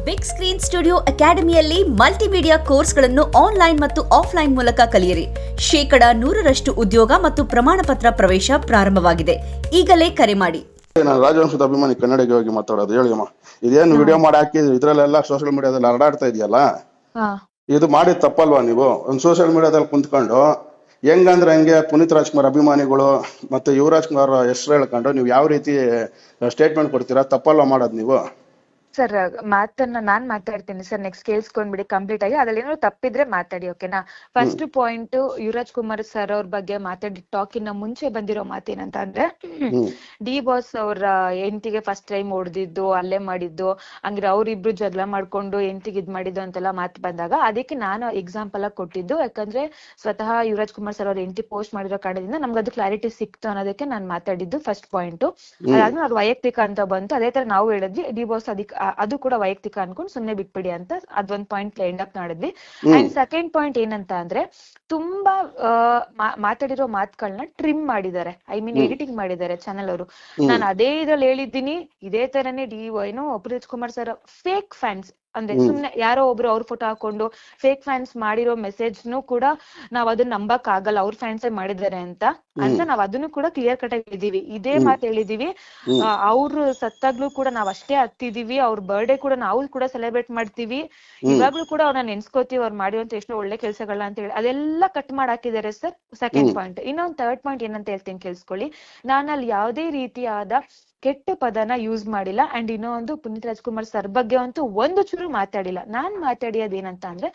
Big screen studio ಅಕಾಡೆಮಿಯಲ್ಲಿ multimedia ಕೋರ್ಸ್ಗಳನ್ನು online ಮತ್ತು ಆಫ್ಲೈನ್ ಮೂಲಕ ಕಲಿಯಿರಿ. 100% ಉದ್ಯೋಗ ಮತ್ತು ಪ್ರಮಾಣ ಪತ್ರ ಪ್ರವೇಶ ಪ್ರಾರಂಭವಾಗಿದೆ. ಈಗಲೇ ಕರೆ ಮಾಡಿ. ನಾನು ರಾಜವಂಶದ ಅಭಿಮಾನಿ ಕನ್ನಡಿಗೆ ಹೋಗಿ ಮಾತಾಡೋದು. ಹೇಳಿಯಮ್ಮ, ಇದೇನು ವಿಡಿಯೋ ಮಾಡಿ ಹಾಕಿ ಇದ್ರಲ್ಲೆಲ್ಲ ಸೋಷಿಯಲ್ ಮೀಡಿಯಾದಲ್ಲಿ ಹರಡಾಡ್ತಾ ಇದೆಯಲ್ಲ, ಇದು ಮಾಡಿದ್ ತಪ್ಪಲ್ವಾ? ನೀವು ಒಂದು ಸೋಷಿಯಲ್ ಮೀಡಿಯಾದಲ್ಲಿ ಕುಂತ್ಕೊಂಡು ಹೆಂಗಂದ್ರೆ ಹಂಗೆ ಪುನೀತ್ ರಾಜ್ಕುಮಾರ್ ಅಭಿಮಾನಿಗಳು ಮತ್ತೆ ಯುವರಾಜ್ ಕುಮಾರ್ ಹೆಸರು ಹೇಳ್ಕೊಂಡು ನೀವು ಯಾವ ರೀತಿ ಸ್ಟೇಟ್ಮೆಂಟ್ ಕೊಡ್ತೀರಾ? ತಪ್ಪಲ್ವಾ ಮಾಡೋದು ನೀವು? ಸರ್, ಮಾತನ್ನ ನಾನ್ ಮಾತಾಡ್ತೀನಿ ಸರ್. ನೆಕ್ಸ್ಟ್ ಕೇಳಿಸ್ಕೊಂಡ್ಬಿಡಿ ಕಂಪ್ಲೀಟ್ ಆಗಿ. ಅದ್ರಲ್ಲಿ ಏನಾದ್ರು ತಪ್ಪಿದ್ರೆ ಮಾತಾಡಿ, ಓಕೆನಾ? First point, Yuvraj Kumar sir ಅವ್ರ ಬಗ್ಗೆ ಮಾತಾಡಿ ಟಾಕಿನ ಮುಂಚೆ ಬಂದಿರೋ ಮಾತೇನಂತ ಅಂದ್ರೆ, ಡಿ ಬಾಸ್ ಅವ್ರ ಹೆಂಡತಿಗೆ ಫಸ್ಟ್ ಟೈಮ್ ಹೊಡೆದಿದ್ದು, ಅಲ್ಲೇ ಮಾಡಿದ್ದು, ಹಂಗ್ರೆ ಅವ್ರಿಬ್ರು ಜಗಳ ಮಾಡ್ಕೊಂಡು ಹೆಂಡತಿಗೆ ಇದ್ ಮಾಡಿದ್ದು ಅಂತೆಲ್ಲ ಮಾತು ಬಂದಾಗ ಅದಕ್ಕೆ ನಾನು ಎಕ್ಸಾಂಪಲ್ ಆಗಿ ಕೊಟ್ಟಿದ್ದು. ಯಾಕಂದ್ರೆ ಸ್ವತಃ ಯುವರಾಜ್ ಕುಮಾರ್ ಸರ್ ಅವ್ರ ಹೆಂಡತಿ ಪೋಸ್ಟ್ ಮಾಡಿರೋ ಕಾರಣದಿಂದ ನಮ್ಗೆ ಅದು ಕ್ಲಾರಿಟಿ ಸಿಕ್ತು ಅನ್ನೋದಕ್ಕೆ ನಾನು ಮಾತಾಡಿದ್ದು ಫಸ್ಟ್ ಪಾಯಿಂಟ್. ಅದಾದ್ಮೇಲೆ ಅವ್ರ ವೈಯಕ್ತಿಕ ಅಂತ ಬಂತು. ಅದೇ ತರ ನಾವು ಹೇಳಿದ್ವಿ, ಡಿ ಬಾಸ್ ಅದು ಕೂಡ ವೈಯಕ್ತಿಕ ಅನ್ಕೊಂಡು ಸುಮ್ನೆ ಬಿಟ್ಬಿಡಿ ಅಂತ ಅದೊಂದ್ ಪಾಯಿಂಟ್ ಎಂಡ್ ಅಪ್ ಮಾಡಿದ್ವಿ. ಅಂಡ್ ಸೆಕೆಂಡ್ ಪಾಯಿಂಟ್ ಏನಂತ ಅಂದ್ರೆ, ತುಂಬಾ ಮಾತಾಡಿರೋ ಮಾತುಗಳನ್ನ ಟ್ರಿಮ್ ಮಾಡಿದ್ದಾರೆ, ಐ ಮೀನ್ ಎಡಿಟಿಂಗ್ ಮಾಡಿದ್ದಾರೆ ಚಾನೆಲ್ ಅವರು. ನಾನು ಅದೇ ಇದ್ರಲ್ಲಿ ಹೇಳಿದ್ದೀನಿ, ಇದೇ ತರನೇ Puneeth Kumar sir fake fans ಅಂದ್ರೆ ಸುಮ್ನೆ ಯಾರೋ ಒಬ್ರು ಅವ್ರ ಫೋಟೋ ಹಾಕೊಂಡು ಫೇಕ್ ಫ್ಯಾನ್ಸ್ ಮಾಡಿರೋ ಮೆಸೇಜ್ನು ಕೂಡ ನಾವ್ ಅದನ್ನ ನಂಬಕ್ ಆಗಲ್ಲ, ಅವ್ರ ಫ್ಯಾನ್ಸ್ ಮಾಡಿದ್ದಾರೆ ಅಂತ ನಾವ್ ಅದನ್ನು ಕೂಡ ಕ್ಲಿಯರ್ ಕಟ್ ಆಗಿ ಹೇಳಿದೀವಿ. ಇದೇ ಮಾತು ಹೇಳಿದೀವಿ. ಅವ್ರು ಸತ್ತಾಗ್ಲೂ ಕೂಡ ನಾವ್ ಅಷ್ಟೇ ಹತ್ತಿದೀವಿ. ಅವ್ರ ಬರ್ಡೇ ಕೂಡ ನಾವು ಕೂಡ ಸೆಲೆಬ್ರೇಟ್ ಮಾಡ್ತೀವಿ. ಇವಾಗ್ಲೂ ಕೂಡ ಅವ್ರನ್ನ ನೆನ್ಸ್ಕೋತೀವಿ, ಅವ್ರು ಮಾಡಿರುವಂತ ಎಷ್ಟೋ ಒಳ್ಳೆ ಕೆಲ್ಸಗಳನ್ನ ಅಂತ ಹೇಳಿ ಅದೆಲ್ಲ ಕಟ್ ಮಾಡಿ ಹಾಕಿದ್ದಾರೆ ಸರ್. Second point. ಇನ್ನೊಂದ್ ಥರ್ಡ್ ಪಾಯಿಂಟ್ ಏನಂತ ಹೇಳ್ತೀನಿ, ಕೇಳಿಸ್ಕೊಳ್ಳಿ. ನಾನಲ್ಲಿ ಯಾವುದೇ ರೀತಿಯಾದ ಕೆಟ್ಟ ಪದನ ಯೂಸ್ ಮಾಡಿಲ್ಲ. ಅಂಡ್ ಇನ್ನೊಂದು, ಪುನೀತ್ ರಾಜ್ಕುಮಾರ್ ಸರ್ ಬಗ್ಗೆ ಅಂತೂ ಒಂದು ಚೂರು ಮಾತಾಡಿಲ್ಲ. ನಾನ್ ಮಾತಾಡಿಯೋದ್ ಏನಂತ ಅಂದ್ರೆ,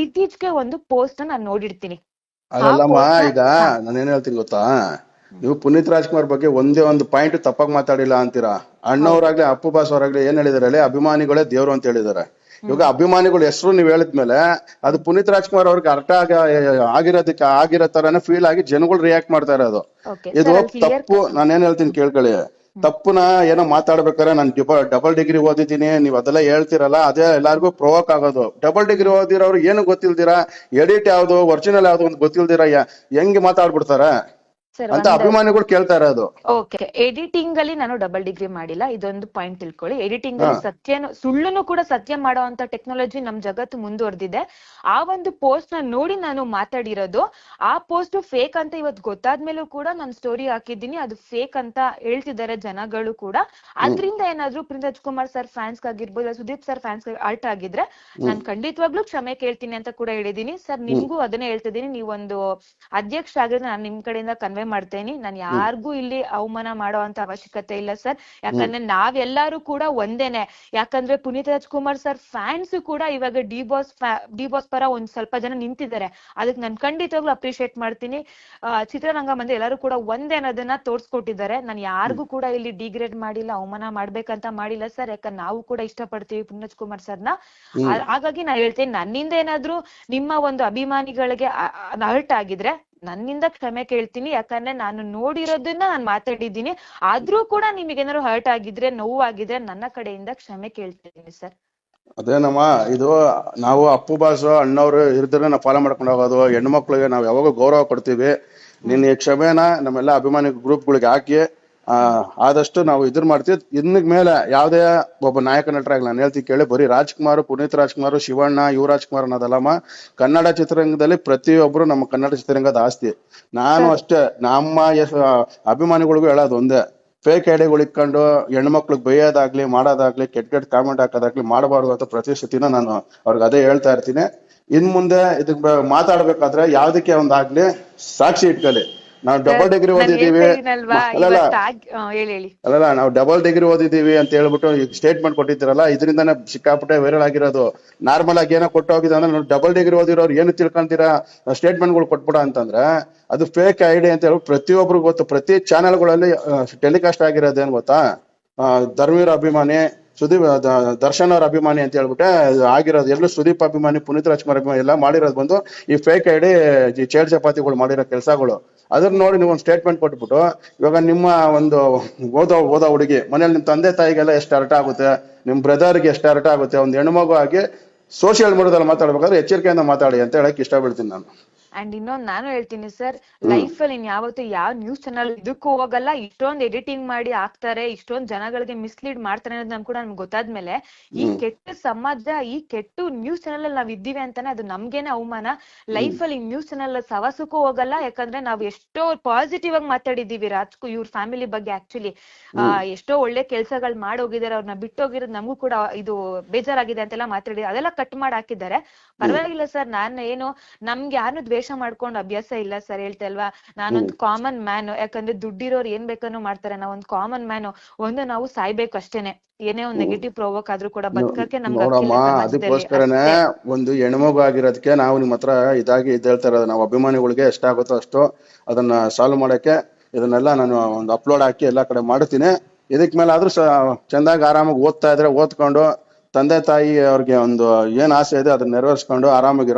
ಇತ್ತೀಚೆಗೆ ಒಂದು ಪೋಸ್ಟ್ ನಾನು ನೋಡಿರ್ತೀನಿ. ಅದಲ್ಲಮ್ಮ, ಈಗ ನಾನೇನ್ ಹೇಳ್ತೀನಿ ಗೊತ್ತಾ, ನೀವು ಪುನೀತ್ ರಾಜ್ಕುಮಾರ್ ಬಗ್ಗೆ ಒಂದೇ ಒಂದು ಪಾಯಿಂಟ್ ತಪ್ಪಾಗಿ ಮಾತಾಡಿಲ್ಲ ಅಂತೀರಾ. ಅಣ್ಣವ್ರಾಗ್ಲಿ ಅಪ್ಪು ಬಾಸ್ ಅವ್ರಾಗ್ಲಿ ಏನ್ ಹೇಳಿದಾರೆ, ಅಭಿಮಾನಿಗಳೇ ದೇವ್ರು ಅಂತ ಹೇಳಿದಾರೆ. ಇವಾಗ ಅಭಿಮಾನಿಗಳು ಹೆಸರು ನೀವ್ ಹೇಳಿದ್ಮೇಲೆ ಅದು ಪುನೀತ್ ರಾಜ್ಕುಮಾರ್ ಅವ್ರಿಗೆ ಅರ್ಥ ಆಗಿರೋ ತರಾನೇ ಫೀಲ್ ಆಗಿ ಜನಗಳು ರಿಯಾಕ್ಟ್ ಮಾಡ್ತಾ ಇರೋದು. ಇದು ತಪ್ಪು. ನಾನೇನ್ ಹೇಳ್ತೀನಿ ಕೇಳ್ಕೊಳ್ಳಿ. ತಪ್ಪುನ ಏನೋ ಮಾತಾಡ್ಬೇಕಾರೆ ನಾನು ಡಬಲ್ ಡಿಗ್ರಿ ಓದಿದ್ದೀನಿ ನೀವ್ ಅದೆಲ್ಲ ಹೇಳ್ತಿರಲ್ಲ, ಅದೇ ಎಲ್ಲಾರ್ಗು ಪ್ರೊವೋಕ್ ಆಗೋದು. ಡಬಲ್ ಡಿಗ್ರಿ ಓದಿರೋರು ಏನು ಗೊತ್ತಿಲ್ದಿರಾ, ಎಡಿಟ್ ಯಾವ್ದು ಒರಿಜಿನಲ್ ಯಾವ್ದು ಅಂತ ಗೊತ್ತಿಲ್ದಿರಾ ಹೆಂಗ್ ಮಾತಾಡ್ಬಿಡ್ತಾರ ಅಂತ ಅಭಿಮಾನಿಗಳು ಕೇಳ್ತಾ ಇರೋದು. ಓಕೆ, ಎಡಿಟಿಂಗ್ ಅಲ್ಲಿ ನಾನು ಡಬಲ್ ಡಿಗ್ರಿ ಮಾಡಿಲ್ಲ, ಇದೊಂದು ಪಾಯಿಂಟ್ ತಿಳ್ಕೊಳ್ಳಿ. ಎಡಿಟಿಂಗ್ ಅಲ್ಲಿ ಸುಳ್ಳುನು ಕೂಡ ಸತ್ಯ ಮಾಡುವಂತ ಟೆಕ್ನಾಲಜಿ ನಮ್ ಜಗತ್ತು ಮುಂದುವರೆದಿದೆ. ಆ ಒಂದು ಪೋಸ್ಟ್ ನ ನೋಡಿ ನಾನು ಮಾತಾಡಿರೋದು. ಆ ಪೋಸ್ಟ್ ಫೇಕ್ ಅಂತ ಇವತ್ತು ಗೊತ್ತಾದ್ಮೇಲೂ ಕೂಡ ನಾನು ಸ್ಟೋರಿ ಹಾಕಿದ್ದೀನಿ, ಅದು ಫೇಕ್ ಅಂತ ಹೇಳ್ತಿದ್ದಾರೆ ಜನಗಳು ಕೂಡ. ಅದ್ರಿಂದ ಏನಾದ್ರು ಪುನೀತ್ ರಾಜ್ಕುಮಾರ್ ಸರ್ ಫ್ಯಾನ್ಸ್ ಆಗಿರ್ಬೋದು, ಸುದೀಪ್ ಸರ್ ಫ್ಯಾನ್ಸ್ ಆಲ್ಟ್ ಆಗಿದ್ರೆ ನಾನು ಖಂಡಿತವಾಗ್ಲೂ ಕ್ಷಮೆ ಕೇಳ್ತೀನಿ ಅಂತ ಕೂಡ ಹೇಳಿದೀನಿ ಸರ್. ನಿಮ್ಗೂ ಅದನ್ನೇ ಹೇಳ್ತಿದ್ದೀನಿ, ನೀವೊಂದು ಅಧ್ಯಕ್ಷ ಆಗಿದ್ರೆ ನಾನು ನಿಮ್ ಕಡೆಯಿಂದ ಕನ್ವೆ ಮಾಡ್ತೇನೆ. ನಾನು ಯಾರಿಗೂ ಇಲ್ಲಿ ಅವಮಾನ ಮಾಡುವಂತ ಅವಶ್ಯಕತೆ ಇಲ್ಲ ಸರ್. ಯಾಕಂದ್ರೆ ನಾವೆಲ್ಲರೂ ಕೂಡ ಒಂದೇನೆ. ಯಾಕಂದ್ರೆ ಪುನೀತ್ ರಾಜ್ಕುಮಾರ್ ಸರ್ ಫ್ಯಾನ್ಸ್ ಕೂಡ ಇವಾಗ ಡಿ ಬಾಸ್ ಪರ ಒಂದ್ ಸ್ವಲ್ಪ ಜನ ನಿಂತಿದ್ದಾರೆ. ಅದಕ್ಕೆ ನಾನು ಖಂಡಿತವಾಗ್ಲೂ ಅಪ್ರಿಶಿಯೇಟ್ ಮಾಡ್ತೀನಿ. ಚಿತ್ರರಂಗ ಮಂದಿ ಎಲ್ಲರೂ ಕೂಡ ಒಂದೇ ಅನ್ನೋದನ್ನ ತೋರ್ಸ್ಕೊಟ್ಟಿದ್ದಾರೆ. ನಾನು ಯಾರಿಗೂ ಕೂಡ ಇಲ್ಲಿ ಡಿಗ್ರೇಡ್ ಮಾಡಿಲ್ಲ, ಅವಮಾನ ಮಾಡ್ಬೇಕಂತ ಮಾಡಿಲ್ಲ ಸರ್. ಯಾಕಂದ್ರೆ ನಾವು ಕೂಡ ಇಷ್ಟಪಡ್ತೀವಿ ಪುನೀತ್ ರಾಜ್ಕುಮಾರ್ ಸರ್ನ. ಹಾಗಾಗಿ ನಾನು ಹೇಳ್ತೇನೆ, ನನ್ನಿಂದ ಏನಾದ್ರು ನಿಮ್ಮ ಒಂದು ಅಭಿಮಾನಿಗಳಿಗೆ ಹರ್ಟ್ ಆಗಿದ್ರೆ ನನ್ನಿಂದ ಕ್ಷಮೆ ಕೇಳ್ತೀನಿ. ಯಾಕಂದ್ರೆ ನಾನು ನೋಡಿರೋದನ್ನ ನಾನು ಮಾತಾಡಿದ್ದೀನಿ. ಆದ್ರೂ ಕೂಡ ನಿಮಗೇನಾದ್ರು ಹರ್ಟ್ ಆಗಿದ್ರೆ, ನೋವಾಗಿದ್ರೆ ನನ್ನ ಕಡೆಯಿಂದ ಕ್ಷಮೆ ಕೇಳ್ತೀನಿ ಸರ್. ಅದೇನಮ್ಮ, ಇದು ನಾವು ಅಪ್ಪು ಬಾಸು ಅಣ್ಣವ್ರು ಇರ್ದ್ರೆ ನಾವು ಫಾಲೋ ಮಾಡ್ಕೊಂಡು ಹೋಗೋದು. ಹೆಣ್ಮಕ್ಳಿಗೆ ನಾವು ಯಾವಾಗ ಗೌರವ ಕೊಡ್ತೀವಿ. ನಿನ್ನ ಕ್ಷಮೆನ ನಮ್ಮೆಲ್ಲ ಅಭಿಮಾನಿ ಗ್ರೂಪ್ಗಳಿಗೆ ಹಾಕಿ ಆದಷ್ಟು ನಾವು ಮಾಡ್ತೀವಿ. ಇನ್ನ ಮೇಲೆ ಯಾವ್ದೇ ಒಬ್ಬ ನಾಯಕ ನಟರಾಗ್ಲಿ ನಾನು ಹೇಳ್ತೀವಿ ಕೇಳಿ, ಬರೀ ರಾಜ್ಕುಮಾರ್, ಪುನೀತ್ ರಾಜ್ಕುಮಾರ್, ಶಿವಣ್ಣ, ಯುವರಾಜ್ ಕುಮಾರ್ ಅನ್ನೋದಲ್ಲಮ್ಮ. ಕನ್ನಡ ಚಿತ್ರರಂಗದಲ್ಲಿ ಪ್ರತಿಯೊಬ್ರು ನಮ್ಮ ಕನ್ನಡ ಚಿತ್ರರಂಗದ ಆಸ್ತಿ. ನಾನು ಅಷ್ಟೇ ನಮ್ಮ ಅಭಿಮಾನಿಗಳಿಗೂ ಹೇಳೋದು ಒಂದೇ, ಫೇಕ್ ಐಡಿಗಳು ಇಟ್ಕೊಂಡು ಹೆಣ್ಮಕ್ಳಿಗೆ ಬೈಯೋದಾಗ್ಲಿ ಮಾಡೋದಾಗ್ಲಿ ಕೆಟ್ಟ ಕಾಮೆಂಟ್ ಹಾಕೋದಾಗ್ಲಿ ಮಾಡಬಾರ್ದು ಅಂತ ಪ್ರತಿ ಸತಿನ ನಾನು ಅವ್ರಿಗೆ ಅದೇ ಹೇಳ್ತಾ ಇರ್ತೀನಿ. ಇನ್ ಮುಂದೆ ಇದಕ್ ಮಾತಾಡ್ಬೇಕಾದ್ರೆ ಯಾವ್ದಕ್ಕೆ ಒಂದಾಗ್ಲಿ ಸಾಕ್ಷಿ ಇಟ್ಕೊಳ್ಳಿ. ನಾವು ಡಬಲ್ ಡಿಗ್ರಿ ಓದಿದೀವಿ ಅಲ್ಲ, ನಾವು ಡಬಲ್ ಡಿಗ್ರಿ ಓದಿದೀವಿ ಅಂತ ಹೇಳ್ಬಿಟ್ಟು ಈಗ ಸ್ಟೇಟ್ಮೆಂಟ್ ಕೊಟ್ಟಿದ್ದೀರಲ್ಲ, ಇದರಿಂದಾನೇ ಸಿಕ್ಕಾಪಟ್ಟೆ ವೈರಲ್ ಆಗಿರೋದು. ನಾರ್ಮಲ್ ಆಗಿ ಏನೋ ಕೊಟ್ಟೋಗಿದೆ ಅಂದ್ರೆ, ನಾವು ಡಬಲ್ ಡಿಗ್ರಿ ಓದಿರೋರು ಏನು ತಿಳ್ಕೊಂತೀರಾ ಸ್ಟೇಟ್ಮೆಂಟ್ಗಳು ಕೊಟ್ಬಿಡ ಅಂತಂದ್ರೆ ಅದು ಫೇಕ್ ಐಡಿ ಅಂತ ಹೇಳಿ ಪ್ರತಿಯೊಬ್ರಿಗೂ ಗೊತ್ತು. ಪ್ರತಿ ಚಾನೆಲ್ಗಳಲ್ಲಿ ಟೆಲಿಕಾಸ್ಟ್ ಆಗಿರೋದೇನು ಗೊತ್ತಾ, ಧರ್ಮವೀರ ಅಭಿಮಾನಿ, ದರ್ಶನ್ ಅವ್ರ ಅಭಿಮಾನಿ ಅಂತ ಹೇಳ್ಬಿಟ್ಟೆ ಆಗಿರೋದು. ಎಲ್ಲೂ ಸುದೀಪ್ ಅಭಿಮಾನಿ, ಪುನೀತ್ ರಾಜ್ಕುಮಾರ್ ಅಭಿಮಾನಿ ಎಲ್ಲ ಮಾಡಿರೋದು ಬಂದು ಈ ಫೇಕ್ ಐಡಿ ಚೇಡ್ ಚಪಾತಿಗಳು ಮಾಡಿರೋ ಕೆಲಸಗಳು. ಅದನ್ನ ನೋಡಿ ನೀವು ಒಂದು ಸ್ಟೇಟ್ಮೆಂಟ್ ಕೊಟ್ಬಿಟ್ಟು ಇವಾಗ ನಿಮ್ಮ ಒಂದು ಓದೋ ಹುಡುಗಿ ಮನೇಲಿ ನಿಮ್ ತಂದೆ ತಾಯಿಗೆಲ್ಲ ಎಷ್ಟು ಅರ್ಥ ಆಗುತ್ತೆ, ನಿಮ್ ಬ್ರದರ್ಗೆ ಎಷ್ಟು ಅರ್ಥ ಆಗುತ್ತೆ. ಒಂದು ಹೆಣ್ಮಗು ಆಗಿ ಸೋಷಿಯಲ್ ಮೀಡಿಯಾದಲ್ಲಿ ಮಾತಾಡ್ಬೇಕಾದ್ರೆ ಎಚ್ಚರಿಕೆಯಿಂದ ಮಾತಾಡಿ ಅಂತ ಹೇಳಕ್ ಇಷ್ಟಪಡ್ತೀನಿ ನಾನು. ಅಂಡ್ ಇನ್ನೊಂದ್ ನಾನು ಹೇಳ್ತೀನಿ ಸರ್, ಲೈಫ್ ಅಲ್ಲಿ ಇನ್ ಯಾವತ್ತು ಯಾವ ನ್ಯೂಸ್ ಚಾನಲ್ ಇದಕ್ಕೂ ಹೋಗಲ್ಲ. ಇಷ್ಟೊಂದ್ ಎಡಿಟಿಂಗ್ ಮಾಡಿ ಹಾಕ್ತಾರೆ, ಇಷ್ಟೊಂದ್ ಜನಗಳಿಗೆ ಮಿಸ್ಲೀಡ್ ಮಾಡ್ತಾರೆ ಅನ್ನೋದು ನಮ್ ಕೂಡ ನಮ್ಗೆ ಗೊತ್ತಾದ್ಮೇಲೆ ಈ ಕೆಟ್ಟ ಸಮಾಜ, ಈ ಕೆಟ್ಟ ನ್ಯೂಸ್ ಚಾನಲ್ ಅಲ್ಲಿ ನಾವ್ ಇದ್ದೀವಿ ಅಂತಾನೆ ಅದು ನಮ್ಗೇನೆ ಅವಮಾನ. ಲೈಫ್ ಅಲ್ಲಿ ನ್ಯೂಸ್ ಚಾನಲ್ ಸವಾಸಕ್ಕೂ ಹೋಗಲ್ಲ, ಯಾಕಂದ್ರೆ ನಾವ್ ಎಷ್ಟೋ ಪಾಸಿಟಿವ್ ಆಗಿ ಮಾತಾಡಿದೀವಿ ಇವ್ರ ಫ್ಯಾಮಿಲಿ ಬಗ್ಗೆ. ಆಕ್ಚುಲಿ ಎಷ್ಟೋ ಒಳ್ಳೆ ಕೆಲ್ಸಗಳು ಮಾಡೋಗಿದ್ದಾರೆ, ಅವ್ರನ್ನ ಬಿಟ್ಟೋಗಿರೋದು ನಮಗೂ ಕೂಡ ಇದು ಬೇಜಾರಾಗಿದೆ ಅಂತೆಲ್ಲ ಮಾತಾಡಿ ಅದೆಲ್ಲ ಕಟ್ ಮಾಡಿ ಹಾಕಿದ್ದಾರೆ. ಪರವಾಗಿಲ್ಲ ಸರ್, ನಾನು ಏನು ನಮ್ಗೆ ಯಾರು ದ್ವೇಷ ಮಾಡ್ಕೊಂಡು ಅಭ್ಯಾಸ ಇಲ್ಲ ಸರ್, ಹೇಳ್ತಾ ಅಲ್ವಾ. ನಾನೊಂದು ಕಾಮನ್ ಮ್ಯಾನ್, ಯಾಕಂದ್ರೆ ದುಡ್ಡಿರೋರು ಏನ್ ಬೇಕಾದ್ರೂ ಮಾಡ್ತಾರೆ. ನಾವೊಂದ್ ಕಾಮನ್ ಮ್ಯಾನ್, ನಾವು ಸಾಯ್ಬೇಕು ಅಷ್ಟೇನೆ. ಏನೇ ಒಂದ್ ನೆಗೆಟಿವ್ ಪ್ರೊವೋಕ್ ಆದ್ರೂ ಕೂಡ ಬದುಕಕ್ಕೆ ನಮ್ಗೆ ನೋಡಮ್ಮ, ಅದಕ್ಕೋಸ್ಕರನೇ ಒಂದು ಹೆಣ್ಮಗು ಆಗಿರೋದಕ್ಕೆ ನಾವು ನಿಮ್ಮ ಹತ್ರ ಹೇಳ್ತಾ ಇರೋದು. ನಾವು ಅಭಿಮಾನಿಗಳಿಗೆ ಎಷ್ಟಾಗುತ್ತೋ ಅಷ್ಟು ಅದನ್ನ ಸಾಲ್ವ್ ಮಾಡಕ್ಕೆ ಇದನ್ನೆಲ್ಲ ನಾನು ಒಂದು ಅಪ್ಲೋಡ್ ಹಾಕಿ ಎಲ್ಲಾ ಕಡೆ ಮಾಡ್ತೀನಿ. ಇದಕ್ ಮೇಲೆ ಆದ್ರೂ ಚಂದಾಗಿ ಆರಾಮಾಗಿ ಓದ್ತಾ ಇದ್ರೆ ಓದ್ಕೊಂಡು ತಂದೆ ತಾಯಿ ಅವ್ರಿಗೆ ಒಂದು ಏನ್ ಆಸೆ ಇದೆ ಅದನ್ನ ನೆರವೇರಿಸ್ಕೊಂಡು ಆರಾಮಾಗಿ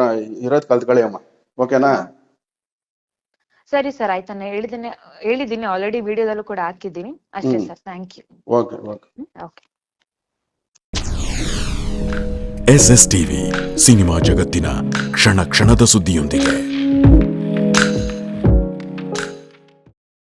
ಇರೋದ್ ಕಲ್ತ್ಕೊಳ್ಳಿ ಅಮ್ಮ. ಓಕೆನಾ? ಸರಿ ಸರ್, ಆಯ್ತು. ನಾನು ಹೇಳಿದ್ದೀನಿ ಆಲ್ರೆಡಿ, ವಿಡಿಯೋದಲ್ಲೂ ಕೂಡ ಹಾಕಿದ್ದೀನಿ ಅಷ್ಟೇ sir. Thank you. Okay okay okay. SS TV, cinema ಜಗತ್ತಿನ ಕ್ಷಣ ಕ್ಷಣದ ಸುದ್ದಿಯೊಂದಿಗೆ.